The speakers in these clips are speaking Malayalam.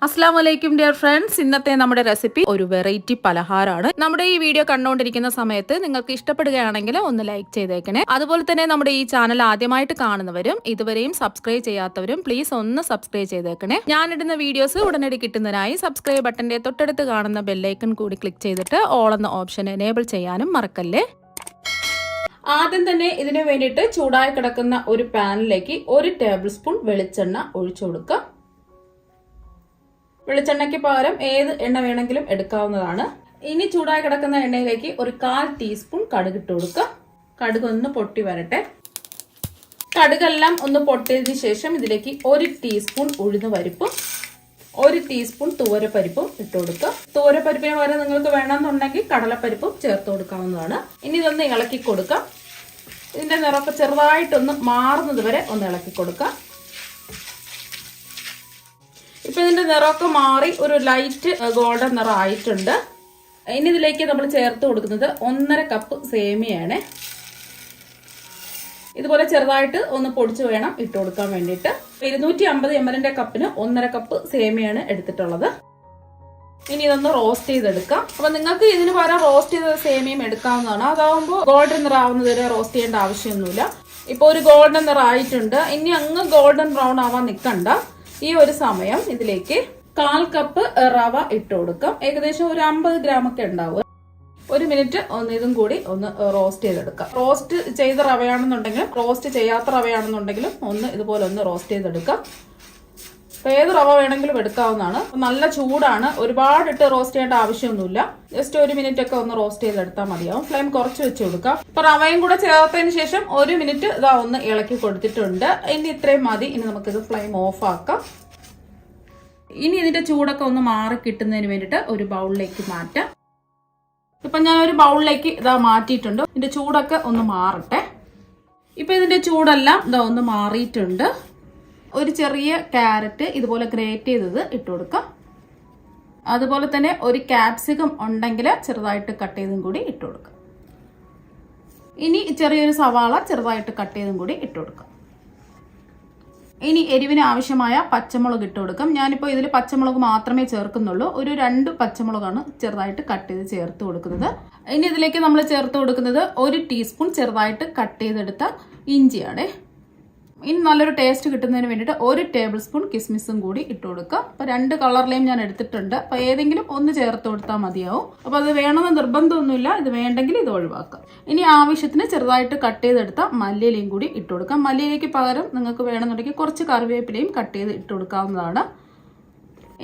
അസ്സലാമലൈക്കും ഡിയർ ഫ്രണ്ട്സ്. ഇന്നത്തെ നമ്മുടെ റെസിപ്പി ഒരു വെറൈറ്റി പലഹാരമാണ്. നമ്മുടെ ഈ വീഡിയോ കണ്ടുകൊണ്ടിരിക്കുന്ന സമയത്ത് നിങ്ങൾക്ക് ഇഷ്ടപ്പെടുകയാണെങ്കിൽ ഒന്ന് ലൈക്ക് ചെയ്തേക്കണേ. അതുപോലെ തന്നെ നമ്മുടെ ഈ ചാനൽ ആദ്യമായിട്ട് കാണുന്നവരും ഇതുവരെയും സബ്സ്ക്രൈബ് ചെയ്യാത്തവരും പ്ലീസ് ഒന്ന് സബ്സ്ക്രൈബ് ചെയ്തേക്കണേ. ഞാനിടുന്ന വീഡിയോസ് ഉടനടി കിട്ടുന്നതിനായി സബ്സ്ക്രൈബ് ബട്ടന്റെ തൊട്ടടുത്ത് കാണുന്ന ബെല്ലൈക്കൺ കൂടി ക്ലിക്ക് ചെയ്തിട്ട് ഓൾ എന്ന ഓപ്ഷൻ എനേബിൾ ചെയ്യാനും മറക്കല്ലേ. ആദ്യം തന്നെ ഇതിനു വേണ്ടിയിട്ട് ചൂടായി കിടക്കുന്ന ഒരു പാനിലേക്ക് 1 ടേബിൾ സ്പൂൺ വെളിച്ചെണ്ണ ഒഴിച്ചു കൊടുക്കുക. വെളിച്ചെണ്ണയ്ക്ക് പകരം ഏത് എണ്ണ വേണമെങ്കിലും എടുക്കാവുന്നതാണ്. ഇനി ചൂടായി കിടക്കുന്ന എണ്ണയിലേക്ക് ഒരു 1/4 ടീസ്പൂൺ കടുക് ഇട്ട് കൊടുക്കുക. കടുക് ഒന്ന് പൊട്ടി വരട്ടെ. കടുകെല്ലാം ഒന്ന് പൊട്ടിയതിനു ശേഷം ഇതിലേക്ക് 1 ടീസ്പൂൺ ഉഴുന്ന് പരിപ്പും 1 ടീസ്പൂൺ തുവരപ്പരിപ്പും ഇട്ട് കൊടുക്കുക. തുവരപ്പരിപ്പിന് പകരം നിങ്ങൾക്ക് വേണമെന്നുണ്ടെങ്കിൽ കടലപ്പരിപ്പും ചേർത്ത് കൊടുക്കാവുന്നതാണ്. ഇനി ഇതൊന്ന് ഇളക്കി കൊടുക്കാം. ഇതിന്റെ നിറമൊക്കെ ചെറുതായിട്ടൊന്ന് മാറുന്നത് വരെ ഒന്ന് ഇളക്കി കൊടുക്കാം. ഇപ്പൊ ഇതിന്റെ നിറമൊക്കെ മാറി ഒരു ലൈറ്റ് ഗോൾഡൻ നിറം ആയിട്ടുണ്ട്. ഇനി ഇതിലേക്ക് നമ്മൾ ചേർത്ത് കൊടുക്കുന്നത് 1.5 കപ്പ് സേമിയാണ്. ഇതുപോലെ ചെറുതായിട്ട് ഒന്ന് പൊടിച്ചു വേണം ഇട്ട് കൊടുക്കാൻ വേണ്ടിയിട്ട്. 250 ml കപ്പിന് 1.5 കപ്പ് സേമിയാണ് എടുത്തിട്ടുള്ളത്. ഇനി ഇതൊന്ന് റോസ്റ്റ് ചെയ്തെടുക്കാം. അപ്പൊ നിങ്ങൾക്ക് ഇതിന് പകരം റോസ്റ്റ് ചെയ്ത സേമിയം എടുക്കാവുന്നതാണ്. അതാവുമ്പോൾ ഗോൾഡൻ നിറം ആവുന്നത് വരെ റോസ്റ്റ് ചെയ്യേണ്ട ആവശ്യമൊന്നുമില്ല. ഇപ്പൊ ഒരു ഗോൾഡൻ നിറം ആയിട്ടുണ്ട്. ഇനി അങ്ങ് ഗോൾഡൻ ബ്രൗൺ ആവാൻ നിൽക്കണ്ട. ഈ ഒരു സമയം ഇതിലേക്ക് 1/4 കപ്പ് റവ ഇട്ട് കൊടുക്കാം. ഏകദേശം ഒരു 50 ഗ്രാം ഒക്കെ ഉണ്ടാവും. 1 മിനിറ്റ് ഒന്ന് ഇതും കൂടി ഒന്ന് റോസ്റ്റ് ചെയ്തെടുക്കാം. റോസ്റ്റ് ചെയ്ത റവയാണെന്നുണ്ടെങ്കിലും റോസ്റ്റ് ചെയ്യാത്ത റവയാണെന്നുണ്ടെങ്കിലും ഒന്ന് ഇതുപോലെ ഒന്ന് റോസ്റ്റ് ചെയ്തെടുക്കാം. ഏത് റവ വേണമെങ്കിലും എടുക്കാവുന്നതാണ്. നല്ല ചൂടാണ്. ഒരുപാട് ഇട്ട് റോസ്റ്റ് ചെയ്യേണ്ട ആവശ്യമൊന്നുമില്ല. ജസ്റ്റ് 1 മിനിറ്റ് ഒക്കെ ഒന്ന് റോസ്റ്റ് ചെയ്തെടുത്താൽ മതിയാവും. ഫ്ലെയിം കുറച്ച് വെച്ച് കൊടുക്കാം. ഇപ്പൊ റവയും കൂടെ ചേർത്തതിന് ശേഷം 1 മിനിറ്റ് ഇതാ ഒന്ന് ഇളക്കി കൊടുത്തിട്ടുണ്ട്. ഇനി ഇത്രയും മതി. ഇനി നമുക്കിത് ഫ്ലെയിം ഓഫ് ആക്കാം. ഇനി ഇതിന്റെ ചൂടൊക്കെ ഒന്ന് മാറി കിട്ടുന്നതിന് വേണ്ടിയിട്ട് ഒരു ബൗളിലേക്ക് മാറ്റാം. ഇപ്പൊ ഞാൻ ഒരു ബൗളിലേക്ക് ഇതാ മാറ്റിയിട്ടുണ്ട്. ഇതിന്റെ ചൂടൊക്കെ ഒന്ന് മാറട്ടെ. ഇപ്പൊ ഇതിന്റെ ചൂടെല്ലാം ഇതാ ഒന്ന് മാറിയിട്ടുണ്ട്. ഒരു ചെറിയ ക്യാരറ്റ് ഇതുപോലെ ഗ്രേറ്റ് ചെയ്തത് ഇട്ട് കൊടുക്കാം. അതുപോലെ തന്നെ ഒരു ക്യാപ്സിക്കം ഉണ്ടെങ്കിൽ ചെറുതായിട്ട് കട്ട് ചെയ്തും കൂടി ഇട്ട് കൊടുക്കാം. ഇനി ചെറിയൊരു സവാള ചെറുതായിട്ട് കട്ട് ചെയ്തും കൂടി ഇട്ട് കൊടുക്കാം. ഇനി എരിവിന് ആവശ്യമായ പച്ചമുളക് ഇട്ട് കൊടുക്കാം. ഞാനിപ്പോൾ ഇതിൽ പച്ചമുളക് മാത്രമേ ചേർക്കുന്നുള്ളൂ. ഒരു 2 പച്ചമുളകാണ് ചെറുതായിട്ട് കട്ട് ചെയ്ത് ചേർത്ത് കൊടുക്കുന്നത്. ഇനി ഇതിലേക്ക് നമ്മൾ ചേർത്ത് കൊടുക്കുന്നത് 1 ടീസ്പൂൺ ചെറുതായിട്ട് കട്ട് ചെയ്തെടുത്ത ഇഞ്ചിയാണ്. ഇനി നല്ലൊരു ടേസ്റ്റ് കിട്ടുന്നതിന് വേണ്ടിയിട്ട് 1 ടേബിൾ സ്പൂൺ കിസ്മിസും കൂടി ഇട്ട് കൊടുക്കുക. അപ്പൊ 2 കളറിലെയും ഞാൻ എടുത്തിട്ടുണ്ട്. അപ്പൊ ഏതെങ്കിലും ഒന്ന് ചേർത്ത് കൊടുത്താൽ മതിയാവും. അപ്പൊ അത് വേണമെന്ന് നിർബന്ധമൊന്നുമില്ല. ഇത് വേണ്ടെങ്കിൽ ഇത് ഒഴിവാക്കാം. ഇനി ആവശ്യത്തിന് ചെറുതായിട്ട് കട്ട് ചെയ്തെടുത്ത മല്ലിയിലയും കൂടി ഇട്ട് കൊടുക്കാം. മല്ലിയിലേക്ക് പകരം നിങ്ങൾക്ക് വേണമെന്നുണ്ടെങ്കിൽ കുറച്ച് കറിവേപ്പിലയും കട്ട് ചെയ്ത് ഇട്ട് കൊടുക്കാവുന്നതാണ്.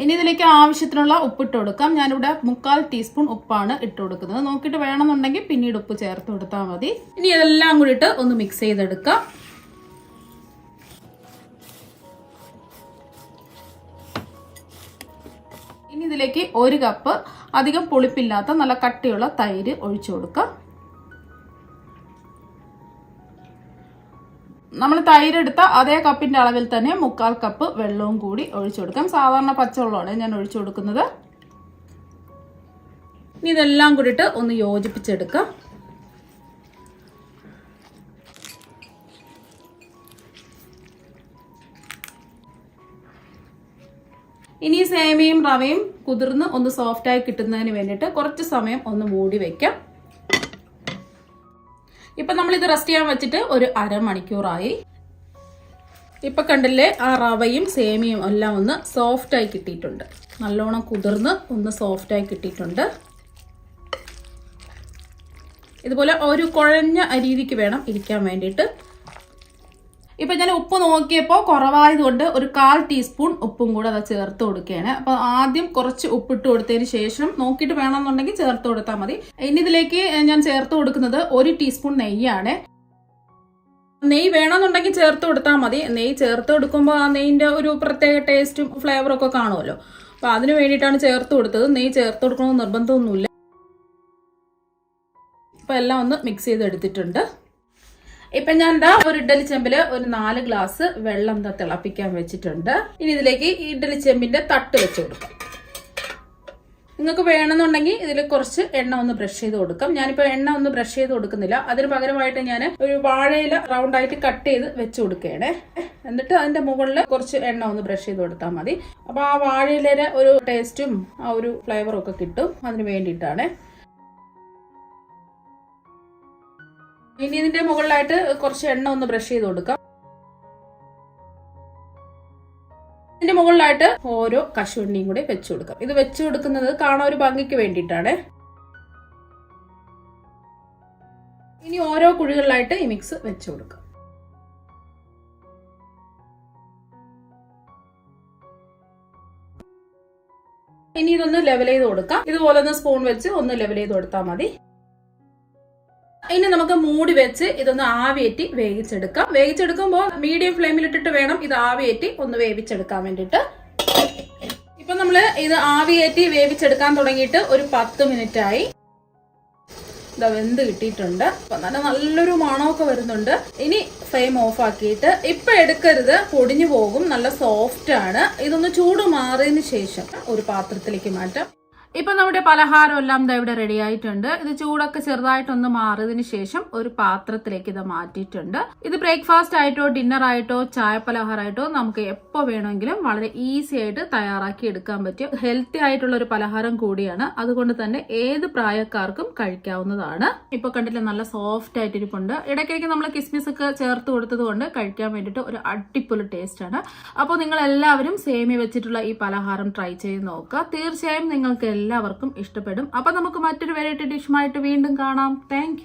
ഇനി ഇതിലേക്ക് ആവശ്യത്തിനുള്ള ഉപ്പിട്ട് കൊടുക്കാം. ഞാനിവിടെ 1/4 ടീസ്പൂൺ ഉപ്പാണ് ഇട്ട് കൊടുക്കുന്നത്. നോക്കിയിട്ട് വേണമെന്നുണ്ടെങ്കിൽ പിന്നീട് ഉപ്പ് ചേർത്ത് കൊടുത്താൽ മതി. ഇനി ഇതെല്ലാം കൂടിയിട്ട് ഒന്ന് മിക്സ് ചെയ്തെടുക്കാം. ഇനി ഇതിലേക്ക് 1 കപ്പ് അധികം പുളിപ്പില്ലാത്ത നല്ല കട്ടിയുള്ള തൈര് ഒഴിച്ചു കൊടുക്കാം. നമ്മൾ തൈര് എടുത്ത അതേ കപ്പിന്റെ അളവിൽ തന്നെ 1/4 കപ്പ് വെള്ളവും കൂടി ഒഴിച്ചു കൊടുക്കാം. സാധാരണ പച്ചവെള്ളമാണ് ഞാൻ ഒഴിച്ചു കൊടുക്കുന്നത്. ഇനി ഇതെല്ലാം കൂടിയിട്ട് ഒന്ന് യോജിപ്പിച്ചെടുക്കാം. ഇനി സേമിയയും റവയും കുതിർന്ന് ഒന്ന് സോഫ്റ്റ് ആയി കിട്ടുന്നതിന് വേണ്ടിയിട്ട് കുറച്ച് സമയം ഒന്ന് മൂടി വെക്കാം. ഇപ്പൊ നമ്മൾ ഇത് റെസ്റ്റ് ചെയ്യാൻ വെച്ചിട്ട് ഒരു അരമണിക്കൂറായി. ഇപ്പൊ കണ്ടില്ലേ, ആ റവയും സേമിയയും എല്ലാം ഒന്ന് സോഫ്റ്റ് ആയി കിട്ടിയിട്ടുണ്ട്. നല്ലോണം കുതിർന്ന് ഒന്ന് സോഫ്റ്റ് ആയി കിട്ടിയിട്ടുണ്ട്. ഇതുപോലെ ഒരു കുഴഞ്ഞ രീതിക്ക് വേണം ഇരിക്കാൻ വേണ്ടിയിട്ട്. ഇപ്പൊ ഞാൻ ഉപ്പ് നോക്കിയപ്പോൾ കുറവായതുകൊണ്ട് ഒരു 1/4 ടീസ്പൂൺ ഉപ്പും കൂടെ അത് ചേർത്ത് കൊടുക്കുകയാണ്. അപ്പൊ ആദ്യം കുറച്ച് ഉപ്പിട്ട് കൊടുത്തതിന് ശേഷം നോക്കിയിട്ട് വേണമെന്നുണ്ടെങ്കിൽ ചേർത്ത് കൊടുത്താൽ മതി. ഇനി ഇതിലേക്ക് ഞാൻ ചേർത്ത് കൊടുക്കുന്നത് 1 ടീസ്പൂൺ നെയ്യാണ്. നെയ്യ് വേണമെന്നുണ്ടെങ്കിൽ ചേർത്ത് കൊടുത്താൽ മതി. നെയ്യ് ചേർത്ത് കൊടുക്കുമ്പോൾ ആ നെയ്യിന്റെ ഒരു പ്രത്യേക ടേസ്റ്റും ഫ്ലേവറും ഒക്കെ കാണുമല്ലോ. അപ്പൊ അതിന് വേണ്ടിയിട്ടാണ് ചേർത്ത് കൊടുത്തത്. നെയ്യ് ചേർത്ത് കൊടുക്കണമെന്ന് നിർബന്ധമൊന്നുമില്ല. ഇപ്പൊ എല്ലാം ഒന്ന് മിക്സ് ചെയ്ത് എടുത്തിട്ടുണ്ട്. ഇപ്പൊ ഞാൻ എന്താ ഒരു ഇഡ്ഡലി ചെമ്പില് ഒരു 4 ഗ്ലാസ് വെള്ളം തിളപ്പിക്കാൻ വെച്ചിട്ടുണ്ട്. ഇനി ഇതിലേക്ക് ഈ ഇഡ്ഡലി ചെമ്പിന്റെ തട്ട് വെച്ച് കൊടുക്കാം. നിങ്ങൾക്ക് വേണമെന്നുണ്ടെങ്കിൽ ഇതിൽ കുറച്ച് എണ്ണ ഒന്ന് ബ്രഷ് ചെയ്ത് കൊടുക്കാം. ഞാനിപ്പോൾ എണ്ണ ഒന്ന് ബ്രഷ് ചെയ്ത് കൊടുക്കുന്നില്ല. അതിന് പകരമായിട്ട് ഞാൻ ഒരു വാഴയില റൗണ്ട് ആയിട്ട് കട്ട് ചെയ്ത് വെച്ച് കൊടുക്കുകയാണേ. എന്നിട്ട് അതിന്റെ മുകളിൽ കുറച്ച് എണ്ണ ഒന്ന് ബ്രഷ് ചെയ്ത് കൊടുത്താൽ മതി. അപ്പൊ ആ വാഴയിലയുടെ ഒരു ടേസ്റ്റും ആ ഒരു ഫ്ലേവറും ഒക്കെ കിട്ടും. അതിന് വേണ്ടിയിട്ടാണ്. ഇനി ഇതിന്റെ മുകളിലായിട്ട് കുറച്ച് എണ്ണ ഒന്ന് ബ്രഷ് ചെയ്ത് കൊടുക്കാം. ഇതിന്റെ മുകളിലായിട്ട് ഓരോ കശുവണ്ടിയും കൂടി വെച്ചു കൊടുക്കാം. ഇത് വെച്ചു കൊടുക്കുന്നത് കാണാൻ ഒരു ഭംഗിക്ക് വേണ്ടിയിട്ടാണ്. ഇനി ഓരോ കുഴികളിലായിട്ട് ഈ മിക്സ് വെച്ചു കൊടുക്കാം. ഇനി ഇതൊന്ന് ലെവൽ ചെയ്ത് കൊടുക്കാം. ഇതുപോലെ ഒന്ന് സ്പൂൺ വെച്ച് ഒന്ന് ലെവൽ ചെയ്ത് കൊടുത്താൽ മതി. ഇനി നമുക്ക് മൂടി വെച്ച് ഇതൊന്ന് ആവിയേറ്റി വേവിച്ചെടുക്കാം. വേവിച്ചെടുക്കുമ്പോൾ മീഡിയം ഫ്ലെയിമിലിട്ടിട്ട് വേണം ഇത് ആവിയേറ്റി ഒന്ന് വേവിച്ചെടുക്കാൻ വേണ്ടിയിട്ട്. ഇപ്പൊ നമ്മള് ഇത് ആവിയേറ്റി വേവിച്ചെടുക്കാൻ തുടങ്ങിയിട്ട് ഒരു 10 മിനിറ്റ് ആയി. ഇതാ വെന്ത് കിട്ടിയിട്ടുണ്ട്. അപ്പൊ നല്ലൊരു മണമൊക്കെ വരുന്നുണ്ട്. ഇനി ഫ്ലെയിം ഓഫ് ആക്കിയിട്ട് ഇപ്പൊ എടുക്കരുത്, പൊടിഞ്ഞു പോകും. നല്ല സോഫ്റ്റ് ആണ്. ഇതൊന്ന് ചൂട് മാറിയതിന് ശേഷം ഒരു പാത്രത്തിലേക്ക് മാറ്റാം. ഇപ്പൊ നമ്മുടെ പലഹാരം എല്ലാം ഇവിടെ റെഡി ആയിട്ടുണ്ട്. ഇത് ചൂടൊക്കെ ചെറുതായിട്ടൊന്ന് മാറിയതിന് ശേഷം ഒരു പാത്രത്തിലേക്ക് ഇത് മാറ്റിയിട്ടുണ്ട്. ഇത് ബ്രേക്ക്ഫാസ്റ്റ് ആയിട്ടോ ഡിന്നർ ആയിട്ടോ ചായ പലഹാരമായിട്ടോ നമുക്ക് എപ്പോ വേണമെങ്കിലും വളരെ ഈസി ആയിട്ട് തയ്യാറാക്കി എടുക്കാൻ പറ്റിയ ഹെൽത്തി ആയിട്ടുള്ള ഒരു പലഹാരം കൂടിയാണ്. അതുകൊണ്ട് തന്നെ ഏത് പ്രായക്കാർക്കും കഴിക്കാവുന്നതാണ്. ഇപ്പൊ കണ്ടില്ലേ നല്ല സോഫ്റ്റ് ആയിട്ടിരിപ്പുണ്ട്. ഇടയ്ക്കിടയ്ക്ക് നമ്മൾ കിസ്മിസ് ഒക്കെ ചേർത്ത് കൊടുത്തത് കൊണ്ട് കഴിക്കാൻ വേണ്ടിയിട്ട് ഒരു അടിപൊളി ടേസ്റ്റ് ആണ്. അപ്പോൾ നിങ്ങൾ എല്ലാവരും സേമിയ വെച്ചിട്ടുള്ള ഈ പലഹാരം ട്രൈ ചെയ്ത് നോക്കുക. തീർച്ചയായും നിങ്ങൾക്ക് എല്ലാവർക്കും ഇഷ്ടപ്പെടും. അപ്പൊ നമുക്ക് മറ്റൊരു വെറൈറ്റി ഡിഷുമായിട്ട് വീണ്ടും കാണാം. താങ്ക്